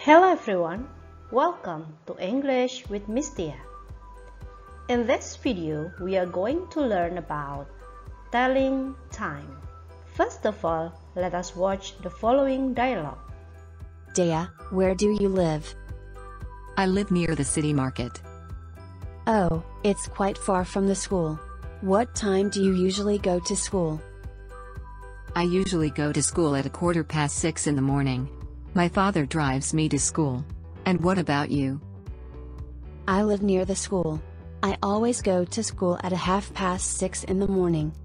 Hello everyone, welcome to English with Miss Tia. In this video, we are going to learn about telling time. First of all, let us watch the following dialogue. Dea, where do you live? I live near the city market. Oh, it's quite far from the school. What time do you usually go to school? I usually go to school at 6:15 in the morning. My father drives me to school. And what about you? I live near the school. I always go to school at 6:30 in the morning.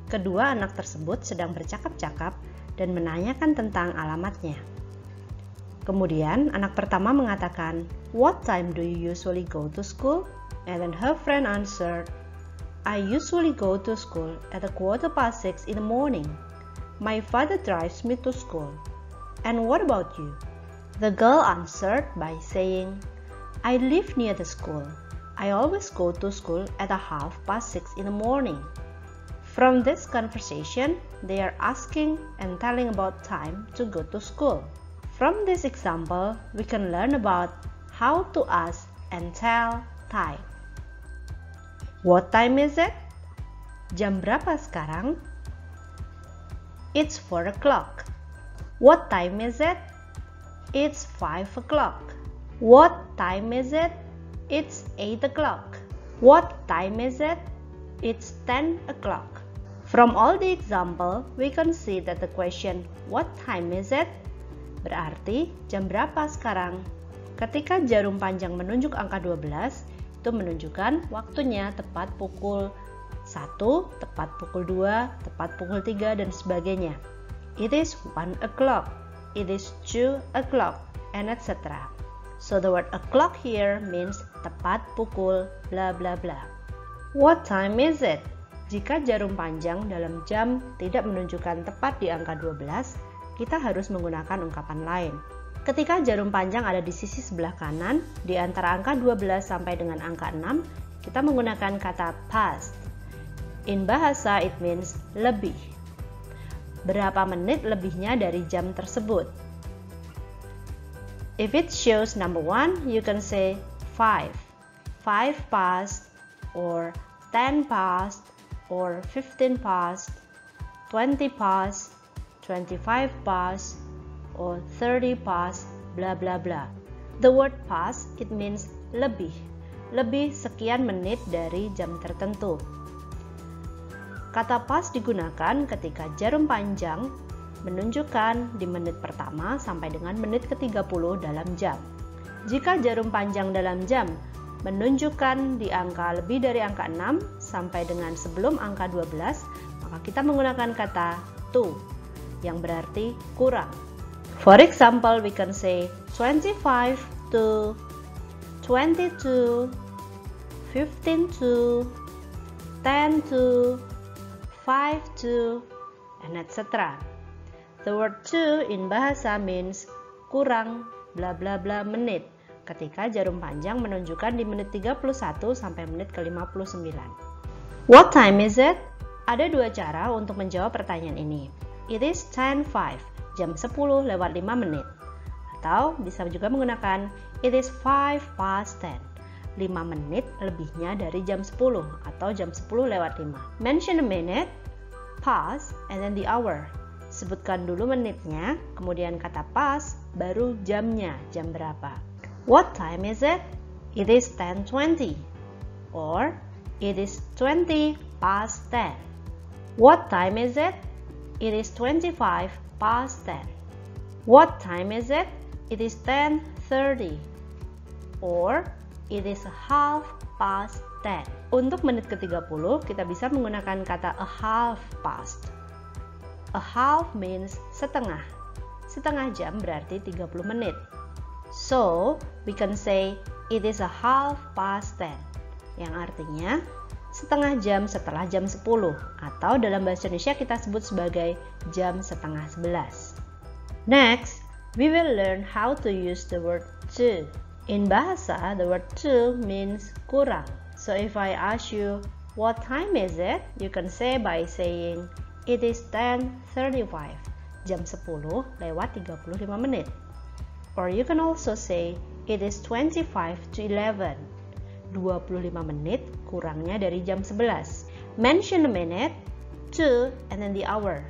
Kedua anak tersebut sedang bercakap-cakap dan menanyakan tentang alamatnya. Kemudian anak pertama mengatakan, "What time do you usually go to school?" And then her friend answered, "I usually go to school at 6:15 in the morning. My father drives me to school. And what about you?" The girl answered by saying, "I live near the school. I always go to school at 6:30 in the morning." From this conversation, they are asking and telling about time to go to school. From this example, we can learn about how to ask and tell time. What time is it? Jam berapa sekarang? It's 4 o'clock. What time is it? It's 5 o'clock. What time is it? It's 8 o'clock. What time is it? It's 10 o'clock. From all the example, we can see that the question, what time is it? Berarti, jam berapa sekarang? Ketika jarum panjang menunjuk angka 12, itu menunjukkan waktunya tepat pukul 1, tepat pukul 2, tepat pukul 3, dan sebagainya. It is 1 o'clock, it is 2 o'clock, and etc. So the word o'clock here means tepat pukul bla bla bla. What time is it? Jika jarum panjang dalam jam tidak menunjukkan tepat di angka 12, kita harus menggunakan ungkapan lain. Ketika jarum panjang ada di sisi sebelah kanan, di antara angka 12 sampai dengan angka 6, kita menggunakan kata past. In bahasa, it means lebih. Berapa menit lebihnya dari jam tersebut? If it shows number 1, you can say 5. 5 past, or 10 past, or 15 past, 20 past, 25 past, or 30 past, bla bla bla. The word past, it means lebih. Lebih sekian menit dari jam tertentu. Kata pas digunakan ketika jarum panjang menunjukkan di menit pertama sampai dengan menit ke-30 dalam jam. Jika jarum panjang dalam jam menunjukkan di angka lebih dari angka 6 sampai dengan sebelum angka 12, maka kita menggunakan kata to, yang berarti kurang. For example, we can say 25 to, 22, 15 to, 10 to, 5 to, and etc. The word to in bahasa means kurang bla bla bla menit ketika jarum panjang menunjukkan di menit 31 sampai menit ke-59. What time is it? Ada dua cara untuk menjawab pertanyaan ini. It is 10:05, jam 10 lewat 5 menit. Atau bisa juga menggunakan it is 5 past 10. 5 menit lebihnya dari jam 10 atau jam 10 lewat 5. Mention a minute, past, and then the hour. Sebutkan dulu menitnya, kemudian kata past, baru jamnya, jam berapa. What time is it? It is 10:20. Or, it is 20 past 10. What time is it? It is 25 past 10. What time is it? It is 10:30. Or, it is 10:30. Untuk menit ke-30, kita bisa menggunakan kata a half past. A half means setengah. Setengah jam berarti 30 menit. So, we can say it is a 10:30, yang artinya setengah jam setelah jam 10, atau dalam bahasa Indonesia kita sebut sebagai jam setengah 11. Next, we will learn how to use the word to. In bahasa, the word to means kurang. So if I ask you, what time is it? You can say by saying, it is 10:35, jam 10 lewat 35 menit. Or you can also say, it is 25 to 11. 25 menit kurangnya dari jam 11. Mention the minute, to, and then the hour.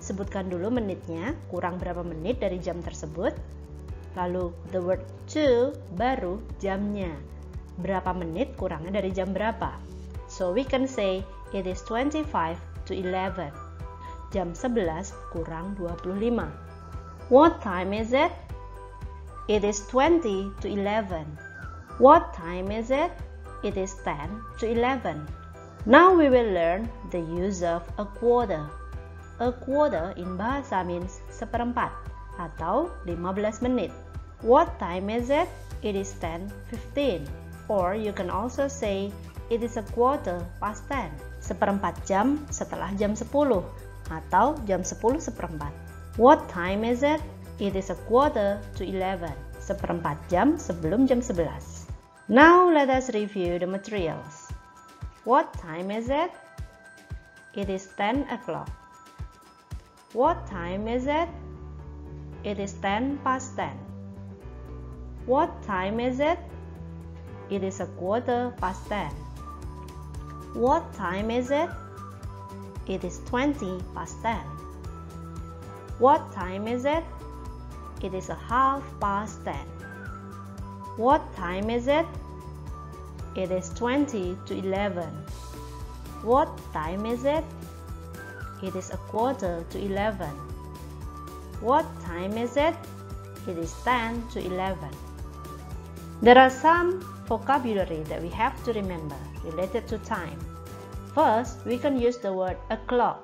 Sebutkan dulu menitnya, kurang berapa menit dari jam tersebut. Lalu the word to, baru jamnya. Berapa menit kurangnya dari jam berapa. So we can say, it is 25 to 11. Jam 11 kurang 25. What time is it? It is 20 to 11. What time is it? It is 10 to 11. Now we will learn the use of a quarter. A quarter in bahasa means seperempat atau 15 menit. What time is it? It is 10:15. Or you can also say, it is a quarter past 10. Seperempat jam setelah jam 10 atau jam 10 seperempat. What time is it? It is a quarter to 11. Seperempat jam sebelum jam 11. Now let us review the materials. What time is it? It is 10 o'clock. What time is it? It is 10 past 10. What time is it? It is a quarter past 10. What time is it? It is 20 past 10. What time is it? It is a half past 10. What time is it? It is 20 to 11. What time is it? It is a quarter to 11. What time is it? It is 10 to 11. There are some vocabulary that we have to remember related to time. First, we can use the word o'clock.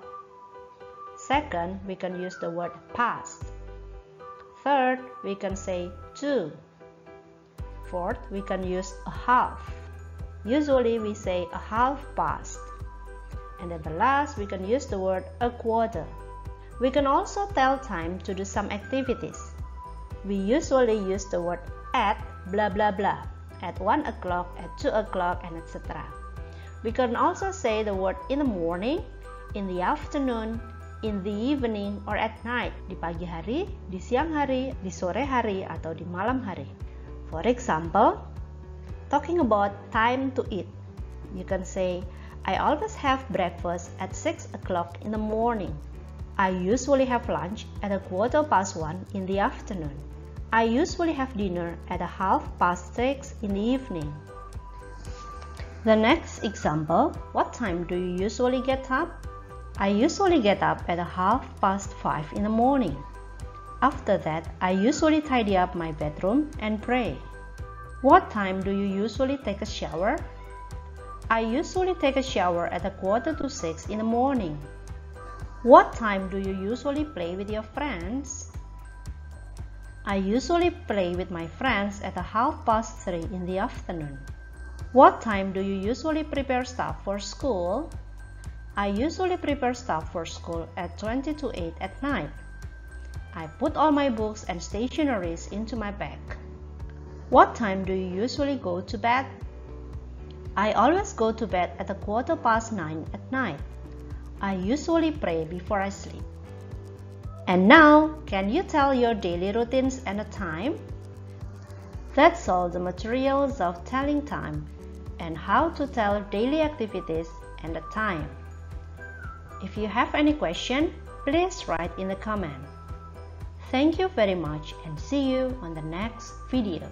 Second, we can use the word past. Third, we can say to. Fourth, we can use a half. Usually we say a half past. And then the last, we can use the word a quarter. We can also tell time to do some activities. We usually use the word at blah blah blah, at 1 o'clock, at 2 o'clock, and etc. We can also say the word in the morning, in the afternoon, in the evening, or at night, di pagi hari, di siang hari, di sore hari, atau di malam hari. For example, talking about time to eat, you can say, I always have breakfast at 6 o'clock in the morning. I usually have lunch at 1:15 in the afternoon. I usually have dinner at 6:30 in the evening. The next example, what time do you usually get up? I usually get up at 5:30 in the morning. After that, I usually tidy up my bedroom and pray. What time do you usually take a shower? I usually take a shower at 5:45 in the morning. What time do you usually play with your friends? I usually play with my friends at 3:30 in the afternoon. What time do you usually prepare stuff for school? I usually prepare stuff for school at 20 to 8 at night. I put all my books and stationeries into my bag. What time do you usually go to bed? I always go to bed at 9:15 at night. I usually pray before I sleep. And now, can you tell your daily routines and the time? That's all the materials of telling time and how to tell daily activities and the time. If you have any question, please write in the comment. Thank you very much and see you on the next video.